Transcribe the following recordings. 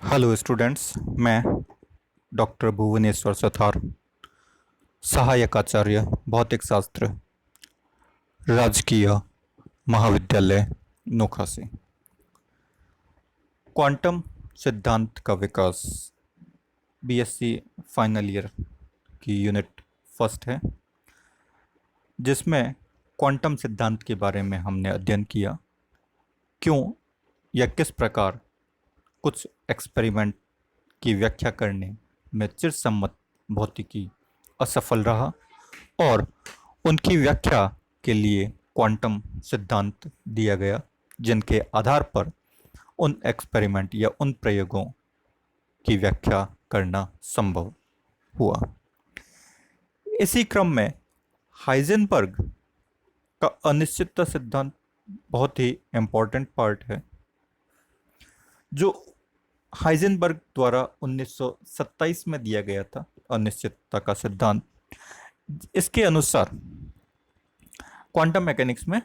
Hello students. मैं doctor Bhubaneswar सथार, सहायक आचार्य भौतिक शास्त्र, राजकीय महाविद्यालय नोखा से। क्वांटम सिद्धांत का विकास बीएससी फाइनल ईयर की यूनिट फर्स्ट है, जिसमें क्वांटम सिद्धांत के बारे में हमने अध्ययन किया। क्यों या किस प्रकार कुछ एक्सपेरिमेंट की व्याख्या करने में चिरसम्मत भौतिकी असफल रहा और उनकी व्याख्या के लिए क्वांटम सिद्धांत दिया गया, जिनके आधार पर उन एक्सपेरिमेंट या उन प्रयोगों की व्याख्या करना संभव हुआ। इसी क्रम में हाइजेनबर्ग का अनिश्चितता सिद्धांत बहुत ही इम्पोर्टेंट पार्ट है, जो हाइजेनबर्ग द्वारा 1927 में दिया गया था। अनिश्चितता का सिद्धांत, इसके अनुसार क्वांटम मैकेनिक्स में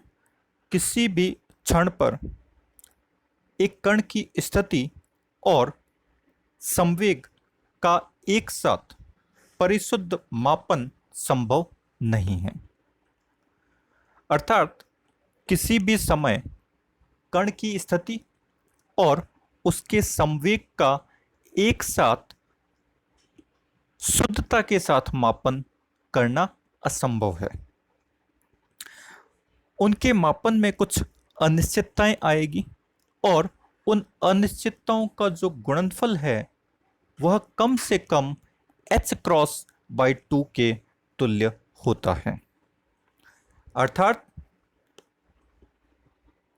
किसी भी क्षण पर एक कण की स्थिति और संवेग का एक साथ परिशुद्ध मापन संभव नहीं है। अर्थात किसी भी समय कण की स्थिति और उसके संवेग का एक साथ शुद्धता के साथ मापन करना असंभव है। उनके मापन में कुछ अनिश्चितताएं आएगी और उन अनिश्चितताओं का जो गुणनफल है वह कम से कम h×2 के तुल्य होता है। अर्थात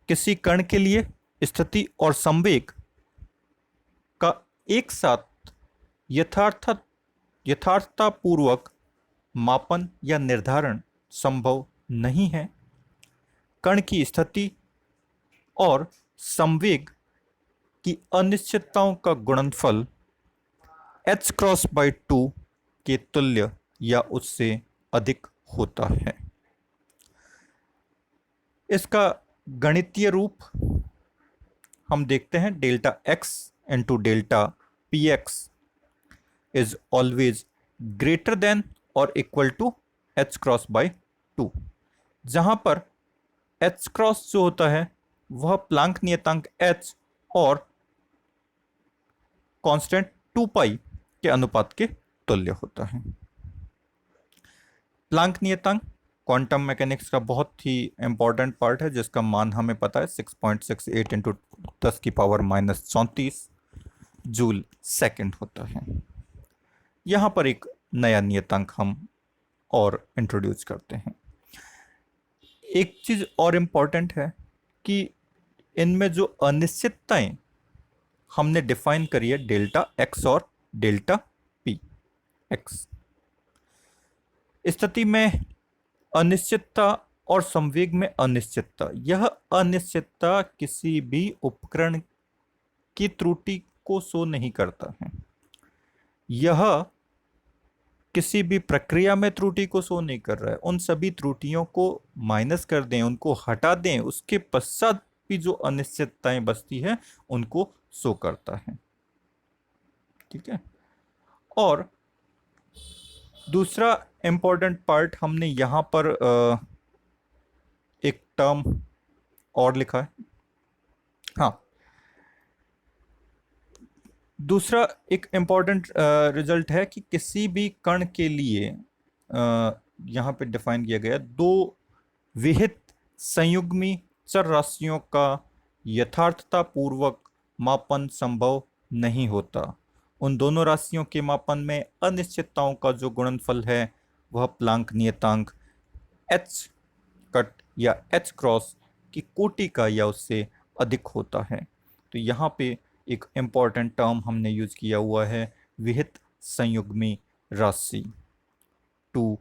किसी कण के लिए स्थिति और संवेग का एक साथ यथार्थतापूर्वक मापन या निर्धारण संभव नहीं है। कण की स्थिति और संवेग की अनिश्चितताओं का गुणनफल h×2 के तुल्य या उससे अधिक होता है। इसका गणितीय रूप हम देखते हैं, delta x into delta P x is always greater than और इक्वल टू h×2, जहां पर h क्रॉस जो होता है वह प्लांक नियतांक h और कांस्टेंट 2 पाई के अनुपात के तुल्य होता है। प्लांक नियतांक क्वांटम मैकेनिक्स का बहुत ही इंपॉर्टेंट पार्ट है, जिसका मान हमें पता है 6.68 इंटू 10⁻34 जूल सेकंड होता है। यहाँ पर एक नया नियतांक हम और इंट्रोड्यूस करते हैं। एक चीज और इम्पॉर्टेंट है कि इनमें जो अनिश्चितताएं हमने डिफाइन करी है, डेल्टा एक्स और डेल्टा पी एक्स, स्थिति में अनिश्चितता और संवेग में अनिश्चितता, यह अनिश्चितता किसी भी उपकरण की त्रुटि को शो नहीं करता है। यह किसी भी प्रक्रिया में त्रुटि को शो नहीं कर रहा है। उन सभी त्रुटियों को माइनस कर दें, उनको हटा दें, उसके पश्चात भी जो अनिश्चितताएं बचती है उनको शो करता है। ठीक है। और दूसरा इंपॉर्टेंट पार्ट हमने यहां पर एक टर्म और लिखा है। हाँ, दूसरा एक इंपॉर्टेंट रिजल्ट है कि किसी भी कण के लिए यहाँ पे डिफाइन किया गया, दो विहित संयुग्मी चर राशियों का यथार्थतापूर्वक मापन संभव नहीं होता। उन दोनों राशियों के मापन में अनिश्चितताओं का जो गुणनफल है वह प्लांक नियतांक h कट या h क्रॉस की कोटि का या उससे अधिक होता है। तो यहाँ पे एक इम्पॉर्टेंट टर्म हमने यूज किया हुआ है, विहित संयुग्मी राशि, two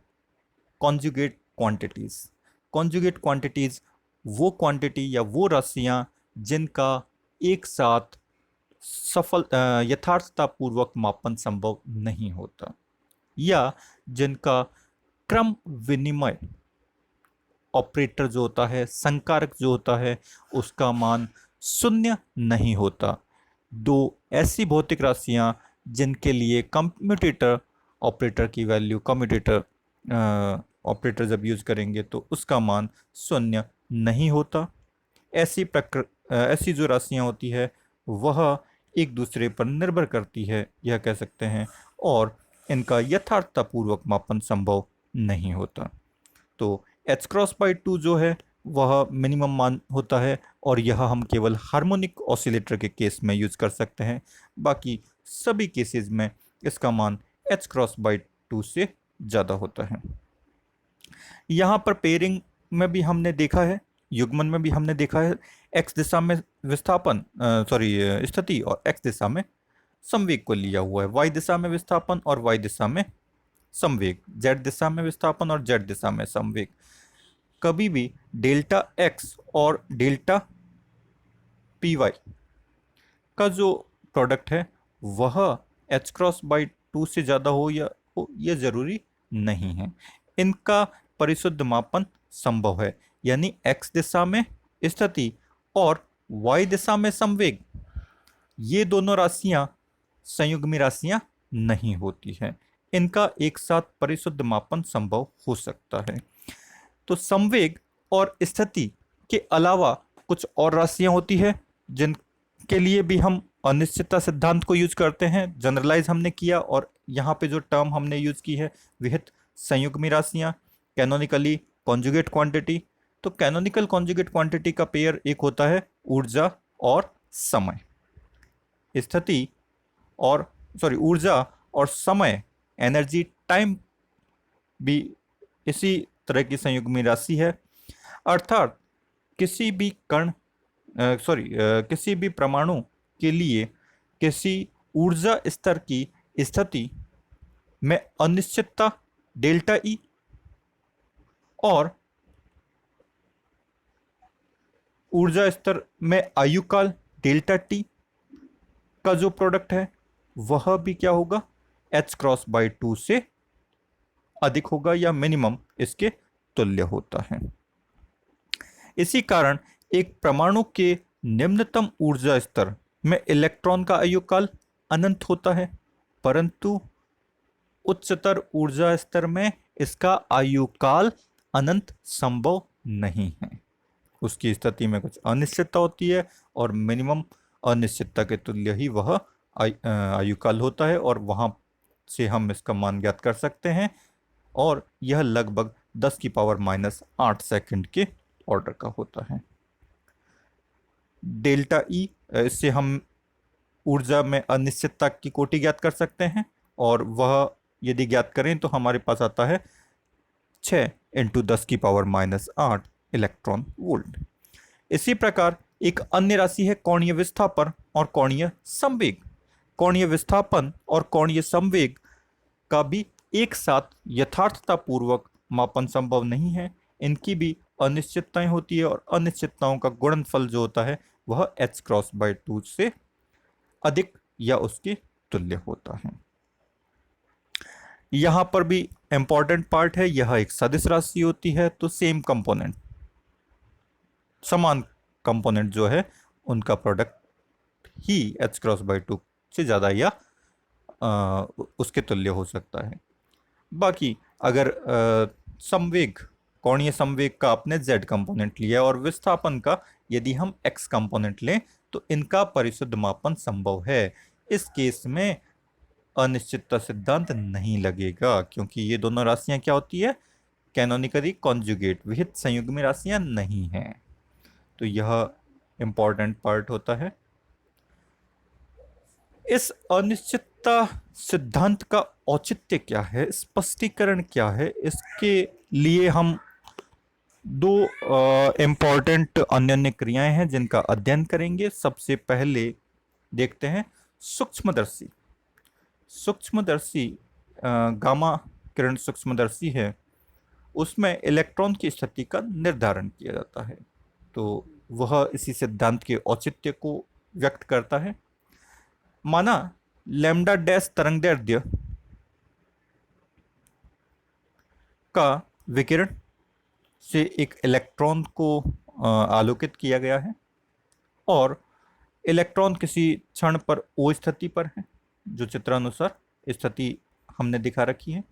conjugate quantities. Conjugate quantities वो क्वांटिटी या वो राशियां जिनका एक साथ यथार्थतापूर्वक मापन संभव नहीं होता, या जिनका क्रम विनिमय ऑपरेटर जो होता है, संकारक जो होता है, उसका मान शून्य नहीं होता। दो ऐसी भौतिक राशियां जिनके लिए कम्यूटेटर ऑपरेटर की वैल्यू, कम्यूटेटर ऑपरेटर जब यूज करेंगे तो उसका मान शून्य नहीं होता। ऐसी जो राशियां होती है वह एक दूसरे पर निर्भर करती है, यह कह सकते हैं, और इनका यथार्थतापूर्वक मापन संभव नहीं होता। तो एच क्रॉस बाई टू जो है वह मिनिमम मान होता है, और यह हम केवल हार्मोनिक ऑसिलेटर के केस में यूज कर सकते हैं। बाकी सभी केसेस में इसका मान एच क्रॉस बाई टू से ज़्यादा होता है। यहाँ पर पेयरिंग में भी हमने देखा है, युग्मन में भी हमने देखा है, एक्स दिशा में विस्थापन स्थिति और एक्स दिशा में संवेग को लिया हुआ है, वाई दिशा में विस्थापन और वाई दिशा में संवेग, जेड दिशा में विस्थापन और जेड दिशा में संवेग। कभी भी डेल्टा एक्स और डेल्टा पी वाई का जो प्रोडक्ट है वह एच क्रॉस बाई टू से ज़्यादा हो या हो यह ज़रूरी नहीं है। इनका परिशुद्ध मापन संभव है, यानी एक्स दिशा में स्थिति और वाई दिशा में संवेग, ये दोनों राशियां संयुग्मी राशियां नहीं होती हैं। इनका एक साथ परिशुद्ध मापन संभव हो सकता है। तो संवेग और स्थिति के अलावा कुछ और राशियां होती है जिनके लिए भी हम अनिश्चितता सिद्धांत को यूज करते हैं, जनरलाइज हमने किया, और यहाँ पे जो टर्म हमने यूज की है विहित संयुग्मी राशियां, कैनोनिकली कॉन्जुगेट क्वांटिटी। तो कैनोनिकल कॉन्जुगेट क्वांटिटी का पेयर एक होता है ऊर्जा और समय, स्थिति और ऊर्जा और समय, एनर्जी टाइम भी इसी तरह की संयुग्मी राशि है। अर्थात किसी भी किसी भी परमाणु के लिए किसी ऊर्जा स्तर की स्थिति में अनिश्चितता डेल्टा ई और ऊर्जा स्तर में आयुकाल डेल्टा टी का जो प्रोडक्ट है वह भी क्या होगा, एच क्रॉस बाई टू से अधिक होगा या मिनिमम इसके तुल्य होता है। इसी कारण एक परमाणु के निम्नतम ऊर्जा स्तर में इलेक्ट्रॉन का आयुकाल अनंत होता है, परंतु उच्चतर ऊर्जा स्तर में इसका आयुकाल अनंत संभव नहीं है। उसकी स्थिति में कुछ अनिश्चितता होती है और मिनिमम अनिश्चितता के तुल्य ही वह आयुकाल होता है, और वहां से हम इसका मान ज्ञात कर सकते हैं, और यह लगभग 10⁻⁻8 सेकंड के ऑर्डर का होता है। डेल्टा ई, इससे हम ऊर्जा में अनिश्चितता की कोटि ज्ञात कर सकते हैं, और वह यदि ज्ञात करें तो हमारे पास आता है 6 × 10⁻⁻8 इलेक्ट्रॉन वोल्ट। इसी प्रकार एक अन्य राशि है कोणीय विस्थापन और कोणीय संवेग। कोणीय विस्थापन और कोणीय संवेग का भी एक साथ यथार्थतापूर्वक मापन संभव नहीं है। इनकी भी अनिश्चितताएं होती है, और अनिश्चितताओं का गुणनफल जो होता है वह एच क्रॉस बाई टू से अधिक या उसके तुल्य होता है। यहां पर भी इंपॉर्टेंट पार्ट है, यह एक सदिश राशि होती है, तो सेम कंपोनेंट, समान कंपोनेंट जो है उनका product he H cross by two से ज़्यादा या उसके तुल्य हो सकता है। बाकी अगर संवेग, कोणीय संवेग का आपने z कंपोनेंट लिया और विस्थापन का यदि हम x कंपोनेंट लें तो इनका परिशुद्ध मापन संभव है। इस केस में अनिश्चितता सिद्धांत नहीं लगेगा, क्योंकि ये दोनों राशियां क्या होती है, कैनोनिकली कॉन्जुगेट, विहित संयुग्मी राशियां नहीं हैं। तो यह इंपॉर्टेंट पार्ट होता है। इस अनिश्चितता सिद्धांत का औचित्य क्या है, स्पष्टीकरण क्या है, इसके लिए हम दो इंपॉर्टेंट अन्य क्रियाएं हैं जिनका अध्ययन करेंगे। सबसे पहले देखते हैं सूक्ष्मदर्शी। सूक्ष्मदर्शी गामा किरण सूक्ष्मदर्शी है, उसमें इलेक्ट्रॉन की स्थिति का निर्धारण किया जाता है। तो वह इसी सिद्धांत के औचित्य को व्यक्त करता है। माना लैम्डा डैश तरंगदैर्ध्य का विकिरण से एक इलेक्ट्रॉन को आलोकित किया गया है, और इलेक्ट्रॉन किसी क्षण पर ओ स्थिति पर है, जो चित्रानुसार स्थिति हमने दिखा रखी है।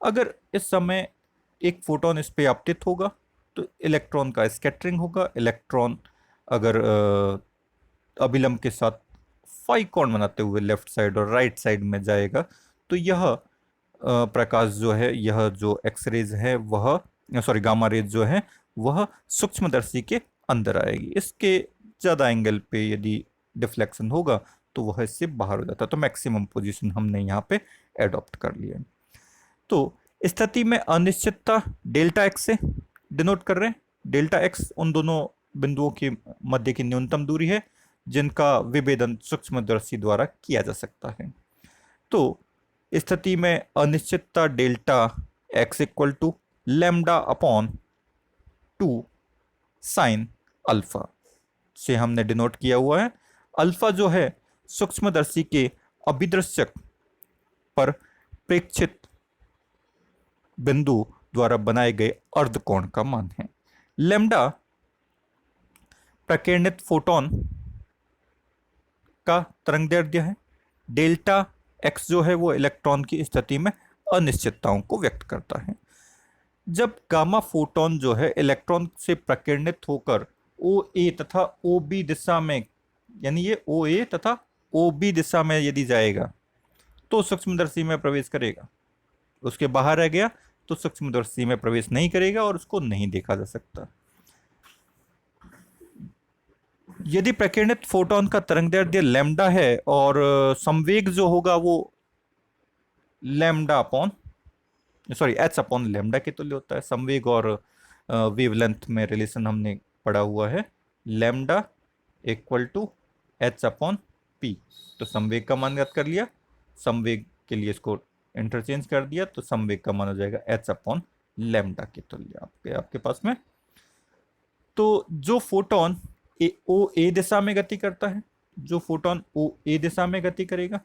अगर इस समय एक फोटोन इस पे आपतित होगा तो इलेक्ट्रॉन का स्कैटरिंग होगा। इलेक्ट्रॉन अगर अभिलंब के साथ फाई कोण बनाते हुए लेफ्ट साइड और राइट साइड में जाएगा तो यह प्रकाश जो है, यह जो एक्सरेज है वह, सॉरी गामा रेज जो है वह सूक्ष्मदर्शी के अंदर आएगी। इसके ज़्यादा एंगल पे यदि डिफ्लेक्शन होगा तो वह इससे बाहर हो जाता है। तो मैक्सिमम पोजीशन हमने यहाँ पे एडॉप्ट कर लिया है। तो स्थिति में अनिश्चितता डेल्टा एक्स से डिनोट कर रहे हैं। डेल्टा एक्स उन दोनों बिंदुओं के मध्य की न्यूनतम दूरी है जिनका विभेदन सूक्ष्मदर्शी द्वारा किया जा सकता है। तो स्थिति में अनिश्चितता delta x equal to lambda upon 2 sine alpha से हमने डिनोट किया हुआ है। अल्फा जो है सूक्ष्मदर्शी के अभिदृश्यक पर प्रेक्षित बिंदु द्वारा बनाए गए अर्धकोण का मान है। लैम्डा प्रकीर्णित फोटोन का तरंगदैर्ध्य है। डेल्टा एक्स जो है वो इलेक्ट्रॉन की स्थिति में अनिश्चितताओं को व्यक्त करता है। जब गामा फोटोन जो है इलेक्ट्रॉन से प्रकीर्णित होकर ओ ए तथा ओ बी दिशा में, यानी ये ओ ए तथा ओ बी दिशा में यदि जाएगा तो सूक्ष्मदर्शी में प्रवेश करेगा। उसके बाहर रह गया तो सूक्ष्मदर्शी में प्रवेश नहीं करेगा और उसको नहीं देखा जा सकता। यदि प्रकीर्णित फोटोन का तरंगदैर्ध्य लैम्डा है और संवेग जो होगा वो lambda upon, sorry H upon lambda के तुल्य होता है। संवेग और वेवलेंथ में रिलेशन हमने पढ़ा हुआ है, lambda equal to h upon p. तो संवेग का मान ज्ञात कर लिया, संवेग के लिए इसको इंटरचेंज कर दिया तो संवेग का मान हो जाएगा एच अपॉन लैम्डा के तुल्य आपके पास में। तो जो फोटोन ओ ए दिशा में गति करता है, जो फोटोन ओ ए दिशा में गति करेगा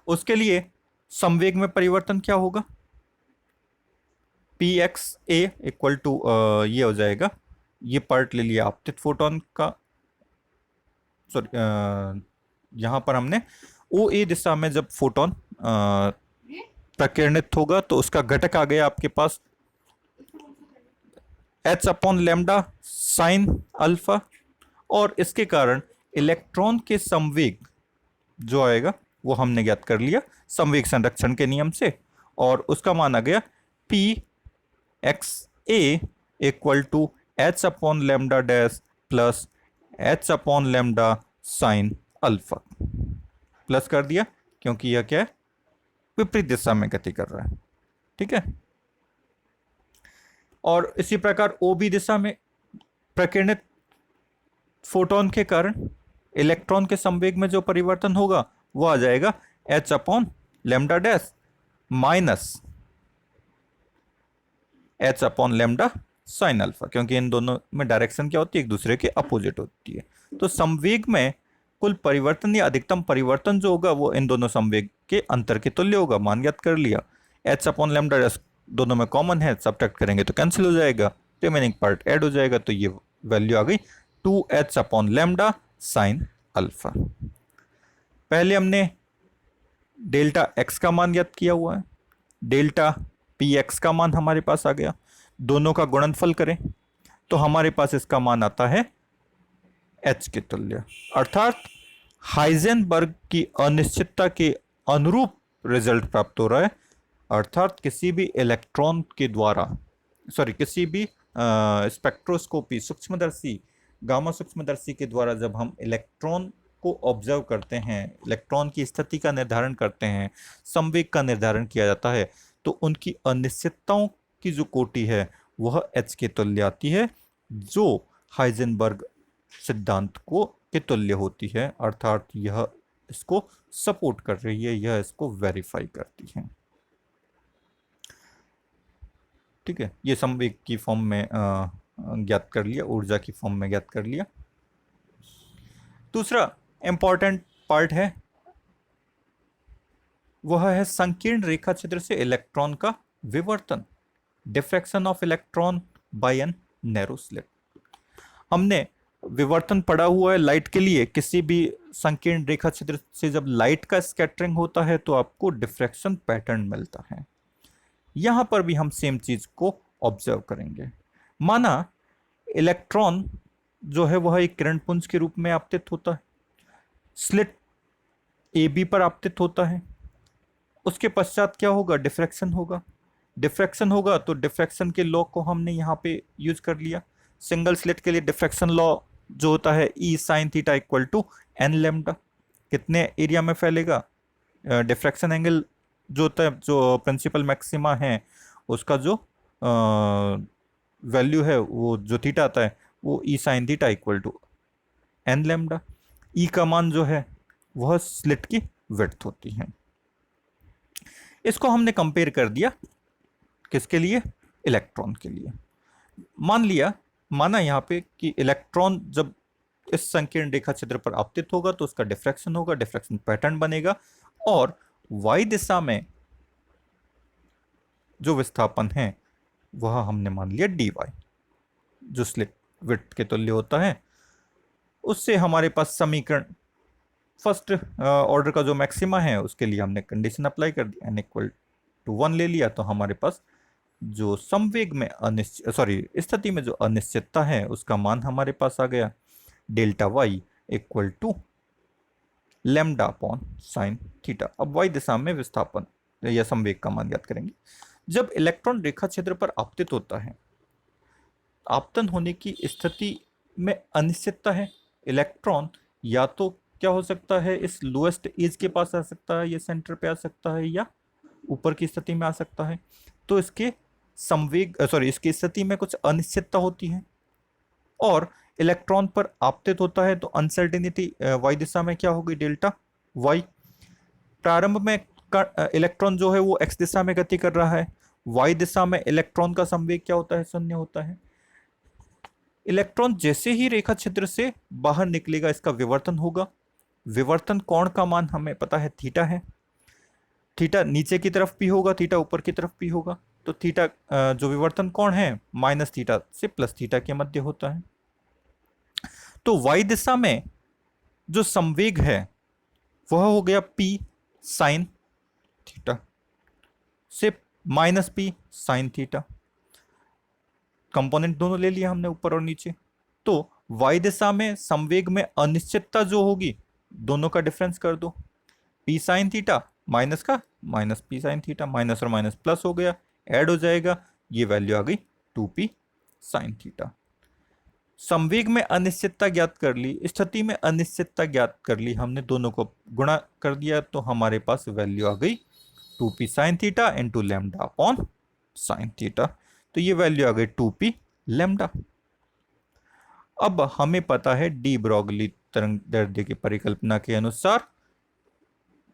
उसके लिए संवेग में परिवर्तन क्या होगा, p x a equal to ये हो जाएगा, ये पार्ट ले लिया आपतित फोटोन का, सॉरी यहां पर हमने ओ ए दिशा में जब फोटोन प्रकीर्णित होगा तो उसका घटक आ गया आपके पास H upon lambda sine alpha, और इसके कारण इलेक्ट्रॉन के संवेग जो आएगा वो हमने ज्ञात कर लिया संवेग संरक्षण के नियम से, और उसका मान आ गया p x a equal to h upon lambda dash plus h upon lambda sine alpha. Plus कर दिया क्योंकि यह क्या है, विपरीत दिशा में गति कर रहा है। ठीक है, और इसी प्रकार ओ बी दिशा में प्रकीर्णित फोटोन के कारण इलेक्ट्रॉन के संवेग में जो परिवर्तन होगा वो आ जाएगा H upon lambda dash minus H upon lambda sine alpha, क्योंकि इन दोनों में डायरेक्शन क्या होती है, एक दूसरे के अपोजिट होती है। तो संवेग में कुल परिवर्तन या अधिकतम परिवर्तन जो होगा वो इन दोनों संवेग के अंतर के तुल्य होगा। मान ज्ञात कर लिया, एच अपॉन लैम्डा डैश दोनों में कॉमन है, सब्ट्रैक्ट करेंगे तो कैंसिल हो जाएगा, रिमेनिंग पार्ट ऐड हो जाएगा, तो ये वैल्यू आ गई 2h upon lambda sine alpha. पहले हमने डेल्टा एक्स का मान ज्ञात किया हुआ है, डेल्टा पी एक्स का मान हमारे पास आ गया, दोनों का गुणनफल करें तो हमारे पास इसका मान आता है एच के तुल्य, अर्थात हाइजेनबर्ग की अनिश्चितता के अनुरूप रिजल्ट प्राप्त हो रहा है। अर्थात किसी भी इलेक्ट्रॉन के द्वारा, सॉरी किसी भी स्पेक्ट्रोस्कोपी सूक्ष्मदर्शी, गामा सूक्ष्मदर्शी के द्वारा जब हम इलेक्ट्रॉन को ऑब्जर्व करते हैं, इलेक्ट्रॉन की स्थिति का निर्धारण करते हैं, संवेग का निर्धारण किया जाता है, तो उनकी अनिश्चितताओं की जो कोटि है वह एच के तुल्य आती है, जो हाइजेनबर्ग सिद्धांत को के तुल्य होती है। अर्थात यह इसको सपोर्ट कर रही है, यह इसको वेरीफाई करती है। ठीक है, ये संवेग की फॉर्म में ज्ञात कर लिया, ऊर्जा की फॉर्म में ज्ञात कर लिया। दूसरा इंपॉर्टेंट पार्ट है वह है संकीर्ण रेखा छिद्र से इलेक्ट्रॉन का विवर्तन, diffraction of electron by an narrow slit. हमने विवर्तन पड़ा हुआ है लाइट के लिए, किसी भी संकीर्ण रेखा छिद्र से जब लाइट का स्कैटरिंग होता है तो आपको डिफ्रैक्शन पैटर्न मिलता है। यहां पर भी हम सेम चीज को ऑब्जर्व करेंगे। माना इलेक्ट्रॉन जो है वह एक किरण पुंज के रूप में आपतित होता है, स्लिट ए बी पर आपतित होता है। उसके पश्चात क्या होगा? डिफ्रैक्शन होगा। डिफ्रैक्शन होगा तो डिफ्रैक्शन के लॉ को हमने यहाँ पे यूज कर लिया। सिंगल स्लिट के लिए डिफ्रैक्शन लॉ जो होता है E sine theta equal to N lambda. कितने एरिया में फैलेगा? डिफ्रैक्शन एंगल जो होता है, जो प्रिंसिपल मैक्सिमा है, उसका जो वैल्यू है वो जो थीटा आता है वो E sine theta equal to N lambda. E का मान जो है वह स्लिट की विड्थ होती है। इसको हमने कंपेयर कर दिया किसके लिए? इलेक्ट्रॉन के लिए। माना यहाँ पे कि इलेक्ट्रॉन जब इस संकीर्ण रेखा छिद्र पर आपतित होगा तो उसका डिफ्रैक्शन होगा, डिफ्रैक्शन पैटर्न बनेगा, और y दिशा में जो विस्थापन है वह हमने मान लिया dy, जो स्लिट विड्थ के तुल्य होता है। उससे हमारे पास समीकरण फर्स्ट ऑर्डर का जो मैक्सिमा है उसके लिए हमने कंडीशन अप्लाई कर दी, n इक्वल टू 1 ले लिया, तो हमारे पास जो संवेग में स्थिति में जो अनिश्चितता है उसका मान हमारे पास आ गया delta y equal to lambda upon sine theta. अब y दिशा में विस्थापन या संवेग का मान ज्ञात करेंगे। जब इलेक्ट्रॉन रेखा क्षेत्र पर आपतित होता है, आपतन होने की स्थिति में अनिश्चितता है। इलेक्ट्रॉन या तो क्या हो सकता है, इस लोएस्ट एज के पास आ सकता है, ये सेंटर पे आ सकता है, या ऊपर की स्थिति में आ सकता है। तो इसके इसकी स्थिति में कुछ अनिश्चितता होती है, और इलेक्ट्रॉन पर आपतित होता है तो अनसर्टेनिटी y दिशा में क्या होगी? Delta y। प्रारंभ में इलेक्ट्रॉन जो है वो x दिशा में गति कर रहा है, y दिशा में इलेक्ट्रॉन का संवेग क्या होता है? शून्य होता है। इलेक्ट्रॉन जैसे ही रेखा छिद्र से बाहर निकलेगा इसका विवर्तन होगा। विवर्तन कोण का मान हमें पता है थीटा है। थीटा नीचे की तरफ भी होगा, थीटा ऊपर की तरफ भी होगा, तो थीटा जो विवर्तन कोण है माइनस थीटा से प्लस थीटा के मध्य होता है। तो y दिशा में जो संवेग है वह हो गया p साइन थीटा से minus p sine theta. Component दोनों ले लिया हमने, ऊपर और नीचे। तो y दिशा में संवेग में अनिश्चितता जो होगी दोनों का डिफरेंस कर दो, p साइन थीटा माइनस का minus p sine theta, minus और माइनस प्लस हो गया, ऐड हो जाएगा, ये वैल्यू आ गई 2p साइन थीटा। संवेग में अनिश्चितता ज्ञात कर ली, स्थिति में अनिश्चितता ज्ञात कर ली, हमने दोनों को गुणा कर दिया तो हमारे पास वैल्यू आ गई 2p sine theta into lambda upon sine theta. तो ये वैल्यू आ गई 2p लैम्डा। अब हमें पता है डी ब्रॉगली तरंग दैर्ध्य की परिकल्पना के अनुसार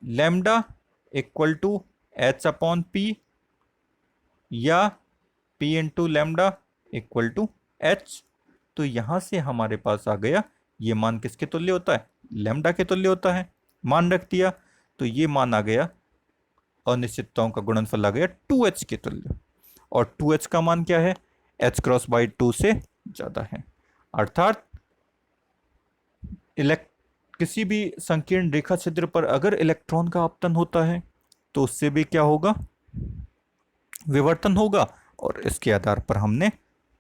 lambda equal to h upon p या p into lambda equal to h. तो यहां से हमारे पास आ गया ये मान किसके तुल्य होता है? लैम्डा के तुल्य होता है। मान रख दिया तो ये मान आ गया, अनिश्चितताओं का गुणनफल आ गया 2h के तुल्य, और 2h का मान क्या है? h क्रॉस बाई 2 से ज्यादा है। अर्थात किसी भी संकीर्ण रेखा छिद्र पर अगर इलेक्ट्रॉन का आपतन होता है तो उससे भी क्या होगा? विवर्तन होगा, और इसके आधार पर हमने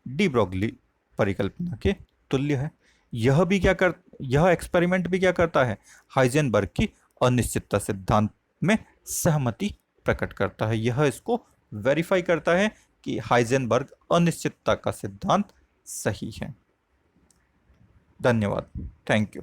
डी ब्रॉगली परिकल्पना के तुल्य है। यह एक्सपेरिमेंट भी क्या करता है? हाइजेनबर्ग की अनिश्चितता सिद्धांत में सहमति प्रकट करता है। यह इसको वेरीफाई करता है कि हाइजेनबर्ग अनिश्चितता का सिद्धांत सही है। धन्यवाद। Thank you.